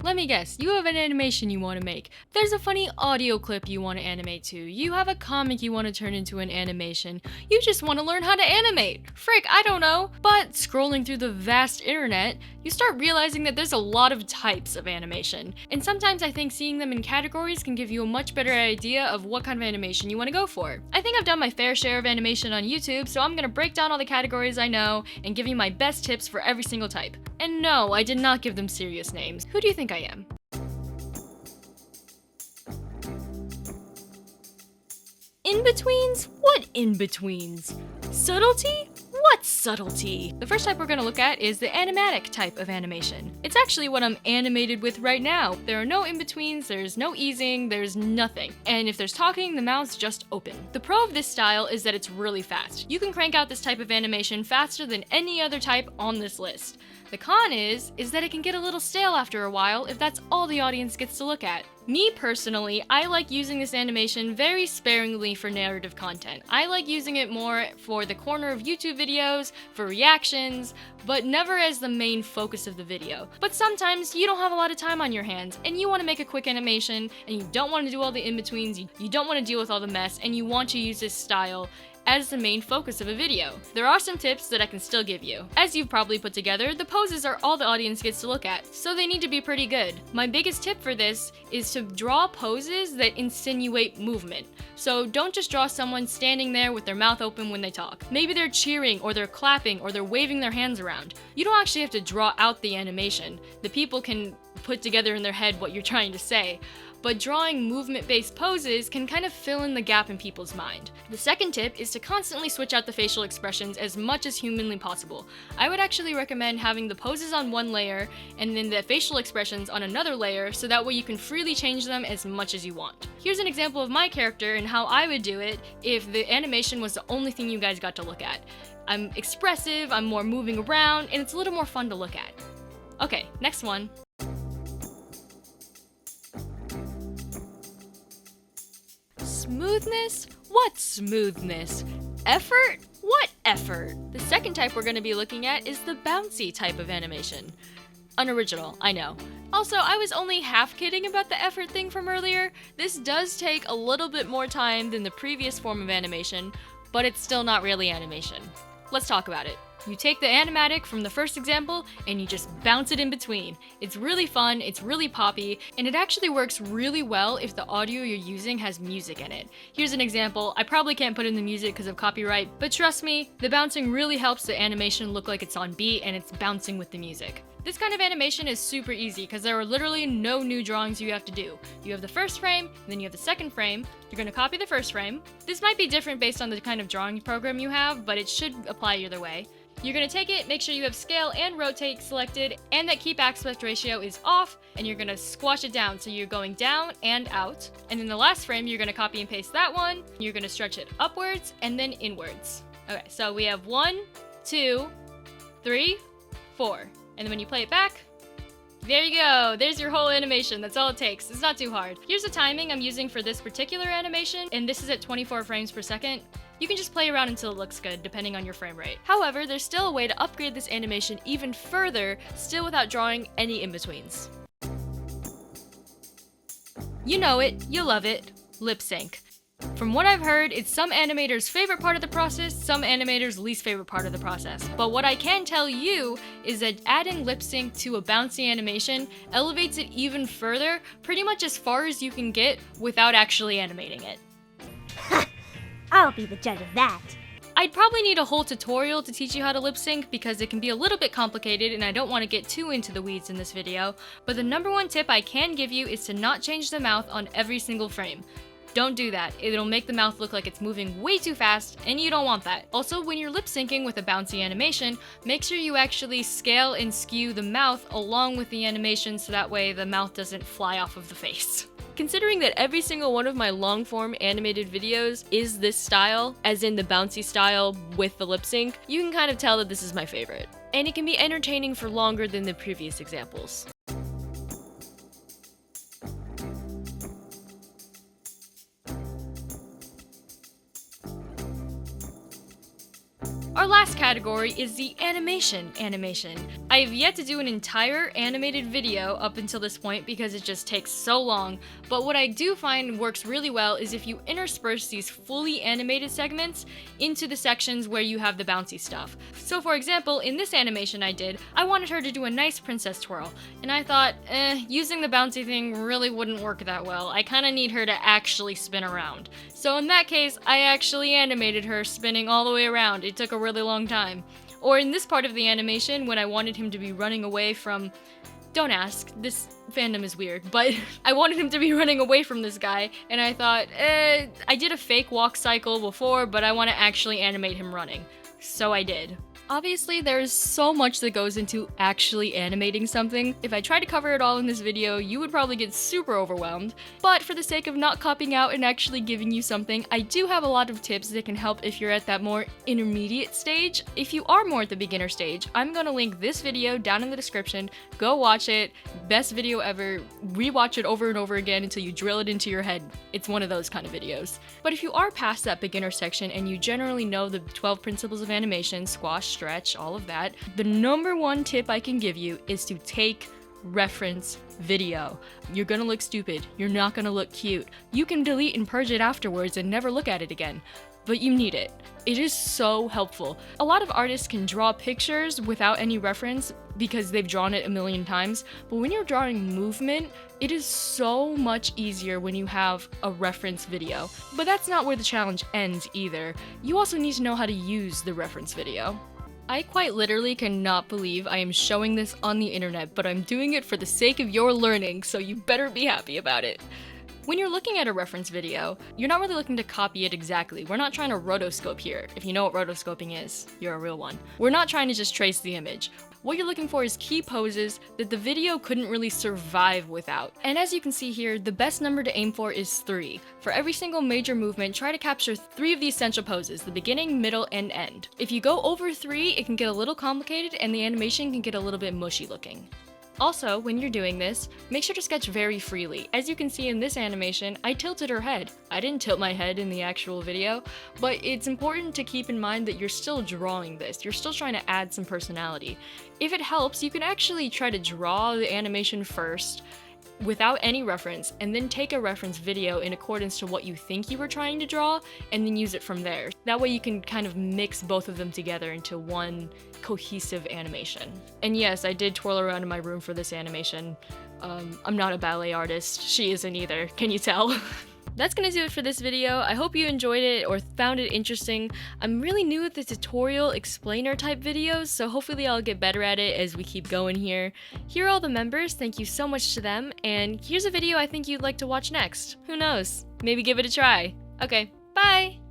Let me guess, you have an animation you want to make. There's a funny audio clip you want to animate to. You have a comic you want to turn into an animation. You just want to learn how to animate. Frick, I don't know. But scrolling through the vast internet, you start realizing that there's a lot of types of animation. And sometimes I think seeing them in categories can give you a much better idea of what kind of animation you want to go for. I think I've done my fair share of animation on YouTube, so I'm gonna break down all the categories I know and give you my best tips for every single type. And no, I did not give them serious names. Who do you think I am? In-betweens? What in-betweens? Subtlety? What subtlety? The first type we're going to look at is the animatic type of animation. It's actually what I'm animated with right now. There are no in-betweens, there's no easing, there's nothing. And if there's talking, the mouth's just open. The pro of this style is that it's really fast. You can crank out this type of animation faster than any other type on this list. The con is that it can get a little stale after a while if that's all the audience gets to look at. Me personally, I like using this animation very sparingly for narrative content. I like using it more for the corner of YouTube videos, for reactions, but never as the main focus of the video. But sometimes you don't have a lot of time on your hands and you want to make a quick animation and you don't want to do all the in-betweens, you don't want to deal with all the mess, and you want to use this style as the main focus of a video. There are some tips that I can still give you. As you've probably put together, the poses are all the audience gets to look at, so they need to be pretty good. My biggest tip for this is to draw poses that insinuate movement. So don't just draw someone standing there with their mouth open when they talk. Maybe they're cheering, or they're clapping, or they're waving their hands around. You don't actually have to draw out the animation. The people can put together in their head what you're trying to say. But drawing movement-based poses can kind of fill in the gap in people's mind. The second tip is to constantly switch out the facial expressions as much as humanly possible. I would actually recommend having the poses on one layer and then the facial expressions on another layer, so that way you can freely change them as much as you want. Here's an example of my character and how I would do it if the animation was the only thing you guys got to look at. I'm expressive, I'm more moving around, and it's a little more fun to look at. Okay, next one. Smoothness? What smoothness? Effort? What effort? The second type we're going to be looking at is the bouncy type of animation. Unoriginal, I know. Also, I was only half kidding about the effort thing from earlier. This does take a little bit more time than the previous form of animation, but it's still not really animation. Let's talk about it. You take the animatic from the first example and you just bounce it in between. It's really fun, it's really poppy, and it actually works really well if the audio you're using has music in it. Here's an example. I probably can't put in the music because of copyright, but trust me, the bouncing really helps the animation look like it's on beat and it's bouncing with the music. This kind of animation is super easy because there are literally no new drawings you have to do. You have the first frame, then you have the second frame. You're going to copy the first frame. This might be different based on the kind of drawing program you have, but it should apply either way. You're going to take it, make sure you have scale and rotate selected, and that keep aspect ratio is off, and you're going to squash it down so you're going down and out. And in the last frame, you're going to copy and paste that one. You're going to stretch it upwards and then inwards. Okay, so we have 1, 2, 3, 4. And then when you play it back, there you go. There's your whole animation. That's all it takes. It's not too hard. Here's the timing I'm using for this particular animation, and this is at 24 frames per second. You can just play around until it looks good, depending on your frame rate. However, there's still a way to upgrade this animation even further, still without drawing any in-betweens. You know it, you love it, lip sync. From what I've heard, it's some animators' favorite part of the process, some animators' least favorite part of the process. But what I can tell you is that adding lip sync to a bouncy animation elevates it even further, pretty much as far as you can get without actually animating it. I'll be the judge of that. I'd probably need a whole tutorial to teach you how to lip sync because it can be a little bit complicated and I don't want to get too into the weeds in this video, but the number one tip I can give you is to not change the mouth on every single frame. Don't do that. It'll make the mouth look like it's moving way too fast, and you don't want that. Also, when you're lip syncing with a bouncy animation, make sure you actually scale and skew the mouth along with the animation so that way the mouth doesn't fly off of the face. Considering that every single one of my long-form animated videos is this style, as in the bouncy style with the lip sync, you can kind of tell that this is my favorite. And it can be entertaining for longer than the previous examples. Our last category is the animation. I have yet to do an entire animated video up until this point because it just takes so long, but what I do find works really well is if you intersperse these fully animated segments into the sections where you have the bouncy stuff. So for example, in this animation I did, I wanted her to do a nice princess twirl, and I thought, using the bouncy thing really wouldn't work that well. I kinda need her to actually spin around. So in that case, I actually animated her spinning all the way around. It took a really long time. Or in this part of the animation, when I wanted him to be running away from... Don't ask, this fandom is weird, but I wanted him to be running away from this guy, and I thought, I did a fake walk cycle before, but I want to actually animate him running. So I did. Obviously, there's so much that goes into actually animating something. If I tried to cover it all in this video, you would probably get super overwhelmed. But for the sake of not copying out and actually giving you something, I do have a lot of tips that can help if you're at that more intermediate stage. If you are more at the beginner stage, I'm gonna link this video down in the description. Go watch it. Best video ever. Rewatch it over and over again until you drill it into your head. It's one of those kind of videos. But if you are past that beginner section and you generally know the 12 principles of animation, squash, stretch, all of that, the number one tip I can give you is to take reference video. You're gonna look stupid. You're not gonna look cute. You can delete and purge it afterwards and never look at it again, but you need it. It is so helpful. A lot of artists can draw pictures without any reference because they've drawn it a million times, but when you're drawing movement, it is so much easier when you have a reference video. But that's not where the challenge ends either. You also need to know how to use the reference video. I quite literally cannot believe I am showing this on the internet, but I'm doing it for the sake of your learning, so you better be happy about it. When you're looking at a reference video, you're not really looking to copy it exactly. We're not trying to rotoscope here. If you know what rotoscoping is, you're a real one. We're not trying to just trace the image. What you're looking for is key poses that the video couldn't really survive without. And as you can see here, the best number to aim for is 3. For every single major movement, try to capture 3 of the essential poses, the beginning, middle, and end. If you go over 3, it can get a little complicated and the animation can get a little bit mushy looking. Also, when you're doing this, make sure to sketch very freely. As you can see in this animation, I tilted her head. I didn't tilt my head in the actual video, but it's important to keep in mind that you're still drawing this. You're still trying to add some personality. If it helps, you can actually try to draw the animation first, without any reference, and then take a reference video in accordance to what you think you were trying to draw, and then use it from there. That way you can kind of mix both of them together into one cohesive animation. And yes, I did twirl around in my room for this animation. I'm not a ballet artist. She isn't either. Can you tell? That's gonna do it for this video. I hope you enjoyed it or found it interesting. I'm really new at the tutorial explainer type videos, so hopefully I'll get better at it as we keep going here. Here are all the members, thank you so much to them, and here's a video I think you'd like to watch next. Who knows? Maybe give it a try. Okay, bye!